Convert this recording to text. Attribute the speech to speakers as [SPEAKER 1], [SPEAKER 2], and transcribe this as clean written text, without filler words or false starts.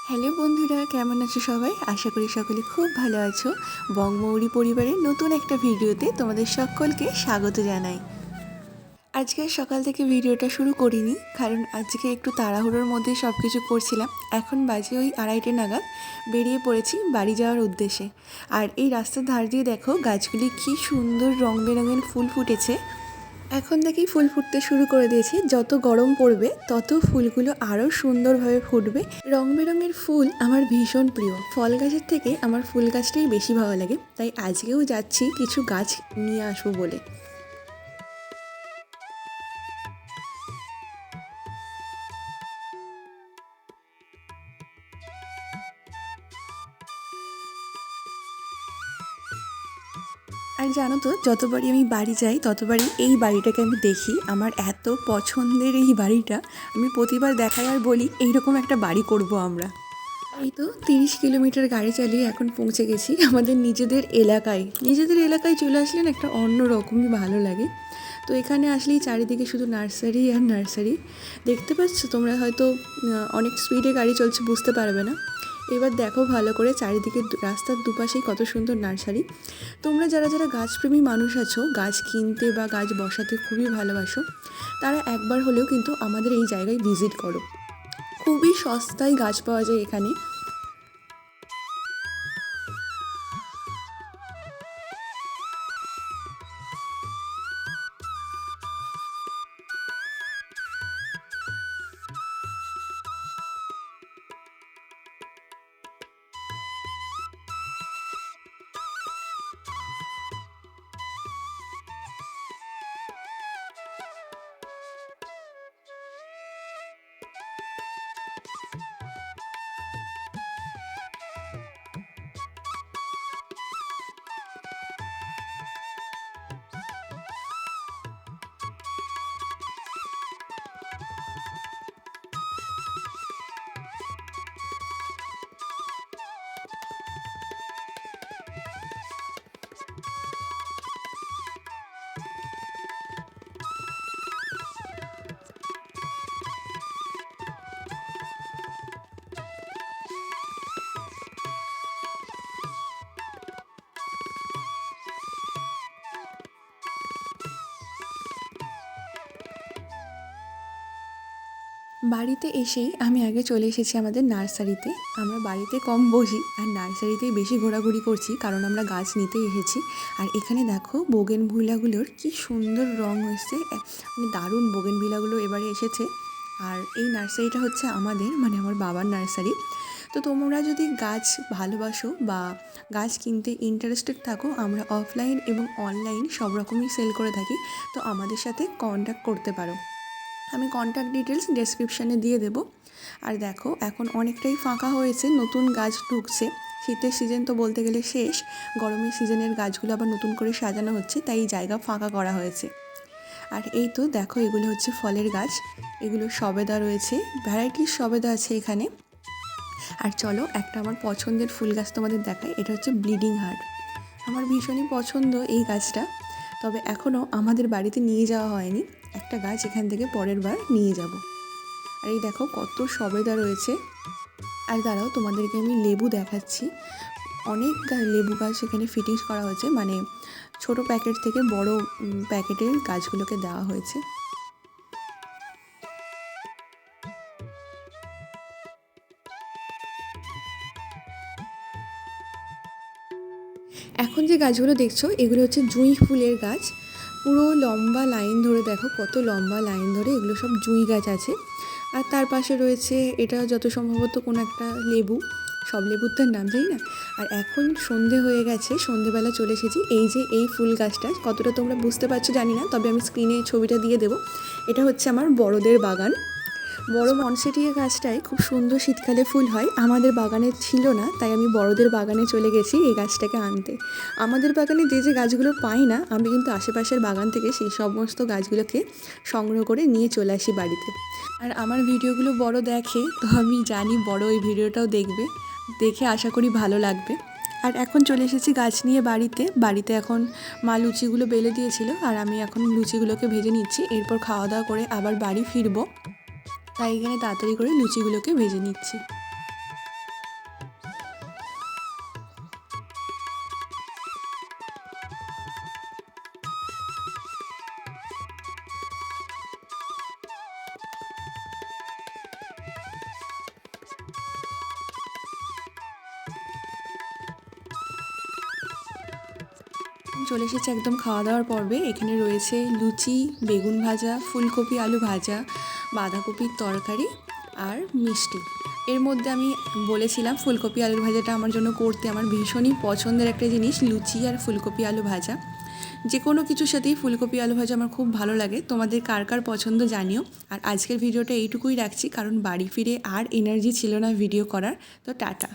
[SPEAKER 1] Hello বন্ধুরা, কেমন আছো সবাই? আশা করি সকলে খুব ভালো আছো। বঙ্গমৌরি পরিবারের নতুন একটা ভিডিওতে তোমাদের সকলকে স্বাগত জানাই। আজকে সকাল থেকে ভিডিওটা শুরু করিনি, কারণ আজকে একটু তাড়াহুড়োর মধ্যে সব কিছু করছিলাম। এখন বাজে ওই 2:30 নাগাদ বেরিয়ে পড়েছি বাড়ি যাওয়ার উদ্দেশ্যে। আর এই রাস্তার ধার দিয়ে দেখো গাছগুলি কী সুন্দর রং বেরঙের ফুল ফুটেছে। এখন থেকেই ফুল ফুটতে শুরু করে দিয়েছে। যত গরম পড়বে তত ফুলগুলো আরও সুন্দরভাবে ফুটবে। রং বেরঙের ফুল আমার ভীষণ প্রিয়। ফল গাছের থেকে আমার ফুল গাছটাই বেশি ভালো লাগে, তাই আজকেও যাচ্ছি কিছু গাছ নিয়ে আসবো বলে। আর জানো তো, যতবারই আমি বাড়ি যাই ততবারই এই বাড়িটাকে আমি দেখি। আমার এত পছন্দের এই বাড়িটা, আমি প্রতিবার দেখাই আর বলি এইরকম একটা বাড়ি করব আমরা। এই তো 30 কিলোমিটার গাড়ি চালিয়ে এখন পৌঁছে গেছি আমাদের নিজেদের এলাকায়। নিজেদের এলাকায় চলে আসলে না একটা অন্য রকমই ভালো লাগে। তো এখানে আসলেই চারিদিকে শুধু নার্সারি আর নার্সারি। দেখতে পাচ্ছ তোমরা হয়তো অনেক স্পিডে গাড়ি চলছে, বুঝতে পারবে না। এবার দেখো ভালো করে চারিদিকে, রাস্তার দুপাশেই কত সুন্দর নার্সারি। তোমরা যারা যারা গাছপ্রেমী মানুষ আছো, গাছ কিনতে বা গাছ বসাতে খুবই ভালোবাসো, তারা একবার হলেও কিন্তু আমাদের এই জায়গায় ভিজিট করো। খুবই সস্তায় গাছ পাওয়া যায় এখানে। বাড়িতে এসেই আমি আগে চলে এসেছি আমাদের নার্সারিতে। আমরা বাড়িতে কম বসি আর নার্সারিতেই বেশি ঘোরাঘুরি করছি, কারণ আমরা গাছ নিতে এসেছি। আর এখানে দেখো বোগেনভিলাগুলোর কি সুন্দর রং হয়েছে, মানে দারুণ বোগেনভিলাগুলো এবারে এসেছে। আর এই নার্সারিটা হচ্ছে আমাদের, মানে আমার বাবার নার্সারি। তো তোমরা যদি গাছ ভালোবাসো বা গাছ কিনতে ইন্টারেস্টেড থাকো, আমরা অফলাইন এবং অনলাইন সব রকমই সেল করে থাকি। তো আমাদের সাথে কন্ট্যাক্ট করতে পারো। আমি কন্ট্যাক্ট ডিটেলস ডেসক্রিপশানে দিয়ে দেবো। আর দেখো এখন অনেকটাই ফাঁকা হয়েছে, নতুন গাছ ঢুকছে। শীতের সিজন তো বলতে গেলে শেষ, গরমের সিজনের গাছগুলো আবার নতুন করে সাজানো হচ্ছে, তাই এই জায়গা ফাঁকা করা হয়েছে। আর এই তো দেখো, এগুলো হচ্ছে ফলের গাছ। এগুলো সবেদা রয়েছে, ভ্যারাইটির সবেদা আছে এখানে। আর চলো একটা আমার পছন্দের ফুল গাছ তোমাদের দেখাই। এটা হচ্ছে ব্লিডিং হার্ট। আমার ভীষণই পছন্দ এই গাছটা, তবে এখনও আমাদের বাড়িতে নিয়ে যাওয়া হয়নি। একটা গাছ এখান থেকে পরের বার নিয়ে যাব। আর এই দেখো কত সবেদা রয়েছে। আর দাঁড়াও, তোমাদেরকে আমি লেবু দেখাচ্ছি। অনেক লেবু গাছ এখানে ফিটিংস করা হয়েছে, মানে ছোট প্যাকেট থেকে বড় প্যাকেটের গাছগুলোকে দেওয়া হয়েছে। এখন যে গাছগুলো দেখছো এগুলো হচ্ছে জুঁই ফুলের গাছ। পুরো লম্বা লাইন ধরে দেখো, কত লম্বা লাইন ধরে এগুলো সব জুঁই গাছ আছে। আর তার পাশে রয়েছে, এটা যত সম্ভবত কোনো একটা লেবু, সব লেবুর তার নাম জানি না। আর এখন সন্ধে হয়ে গেছে, সন্ধেবেলা চলে এসেছি। এই যে এই ফুল গাছটা কতটা তোমরা বুঝতে পারছো জানি না, তবে আমি স্ক্রিনে ছবিটা দিয়ে দেবো। এটা হচ্ছে আমার বড়দের বাগান। বড় মনসেটিয়া গাছটায় খুব সুন্দর শীতকালে ফুল হয়। আমাদের বাগানে ছিল না, তাই আমি বড়দের বাগানে চলে গেছি এই গাছটাকে আনতে। আমাদের বাগানে যে যে গাছগুলো পাই না, আমি কিন্তু আশেপাশের বাগান থেকে সেই সমস্ত গাছগুলোকে সংগ্রহ করে নিয়ে চলে আসি বাড়িতে। আর আমার ভিডিওগুলো বড় দেখে, তো আমি জানি বড় ওই ভিডিওটাও দেখবে, দেখে আশা করি ভালো লাগবে। আর এখন চলে এসেছি গাছ নিয়ে বাড়িতে এখন মা লুচিগুলো বেলে দিয়েছিল, আর আমি এখন লুচিগুলোকে ভেজে নিচ্ছি। এরপর খাওয়া দাওয়া করে আবার বাড়ি ফিরবো, তাই এখানে তাড়াতাড়ি করে লুচিগুলোকে ভেজে নিচ্ছি। চলে এসেছে একদম খাওয়া দাওয়ার পর্বে। এখানে রয়েছে লুচি, বেগুন ভাজা, ফুলকপি আলু ভাজা, বাঁধাকপির তরকারি আর মিষ্টি। এর মধ্যে আমি বলেছিলাম ফুলকপি আলুর ভাজাটা আমার জন্য করতে। আমার ভীষণই পছন্দের একটা জিনিস লুচি আর ফুলকপি আলু ভাজা। যে কোনো কিছুর সাথেই ফুলকপি আলু ভাজা আমার খুব ভালো লাগে। তোমাদের কার কার পছন্দ জানিও। আর আজকের ভিডিওটা এইটুকুই রাখছি, কারণ বাড়ি ফিরে আর এনার্জি ছিল না ভিডিও করার। তো টাটা।